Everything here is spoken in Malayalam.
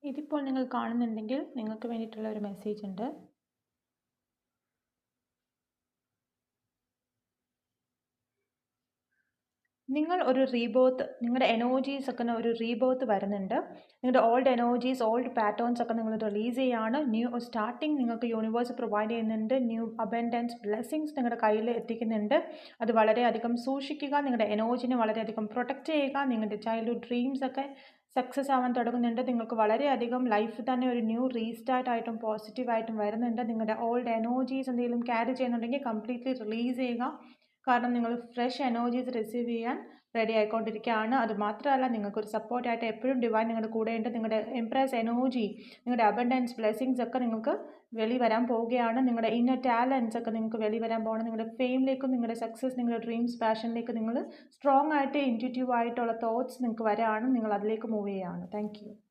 ഇതിപ്പോൾ നിങ്ങൾ കാണുന്നുണ്ടെങ്കിൽ നിങ്ങൾക്ക് വേണ്ടിയിട്ടുള്ള ഒരു മെസ്സേജ് ഉണ്ട്. നിങ്ങൾ ഒരു റീബേർത്ത്, നിങ്ങളുടെ എനർജീസ് ഒക്കെ ഒരു റീബേർത്ത് വരുന്നുണ്ട്. നിങ്ങളുടെ ഓൾഡ് എനർജീസ്, ഓൾഡ് പാറ്റേൺസ് ഒക്കെ നിങ്ങൾ റിലീസ് ചെയ്യാണ്. ന്യൂ സ്റ്റാർട്ടിങ് നിങ്ങൾക്ക് യൂണിവേഴ്സ് പ്രൊവൈഡ് ചെയ്യുന്നുണ്ട്. ന്യൂ അബൻഡൻസ് ബ്ലെസ്സിങ്സ് നിങ്ങളുടെ കയ്യിൽ എത്തിക്കുന്നുണ്ട്. അത് വളരെയധികം സൂക്ഷിക്കുക. നിങ്ങളുടെ എനർജിനെ വളരെയധികം പ്രൊട്ടക്റ്റ് ചെയ്യുക. നിങ്ങളുടെ ചൈൽഡ്ഹുഡ് ഡ്രീംസ് ഒക്കെ സക്സസ് ആവാൻ തുടങ്ങുന്നുണ്ട്. നിങ്ങൾക്ക് വളരെയധികം ലൈഫ് തന്നെ ഒരു ന്യൂ റീസ്റ്റാർട്ട് ആയിട്ടും പോസിറ്റീവായിട്ടും വരുന്നുണ്ട്. നിങ്ങളുടെ ഓൾഡ് എനർജീസ് എന്തെങ്കിലും ക്യാരി ചെയ്യുന്നുണ്ടെങ്കിൽ കംപ്ലീറ്റ്ലി റിലീസ് ചെയ്യുക. കാരണം നിങ്ങൾ ഫ്രഷ് എനർജീസ് റിസീവ് ചെയ്യാൻ റെഡി ആയിക്കൊണ്ടിരിക്കുകയാണ്. അത് മാത്രമല്ല, നിങ്ങൾക്കൊരു സപ്പോർട്ടായിട്ട് എപ്പോഴും ഡിവൈൻ നിങ്ങളുടെ കൂടെയുണ്ട്. നിങ്ങളുടെ എംപ്രസ് എനർജി, നിങ്ങളുടെ അബൻഡൻസ് ബ്ലെസ്സിങ്സ് ഒക്കെ നിങ്ങൾക്ക് വെളിവരാൻ പോവുകയാണ്. നിങ്ങളുടെ ഇന്നർ ടാലൻസ് ഒക്കെ നിങ്ങൾക്ക് വെളിവരാൻ പോകണം. നിങ്ങളുടെ ഫെയിമിലേക്കും നിങ്ങളുടെ സക്സസ്, നിങ്ങളുടെ ഡ്രീംസ്, പാഷനിലേക്ക് നിങ്ങൾ സ്ട്രോങ് ആയിട്ട് ഇൻറ്റ്യൂട്ടീവ് ആയിട്ടുള്ള തോട്ട്സ് നിങ്ങൾക്ക് വരാണ്. നിങ്ങൾ അതിലേക്ക് മൂവ് ചെയ്യുകയാണ്. Thank you.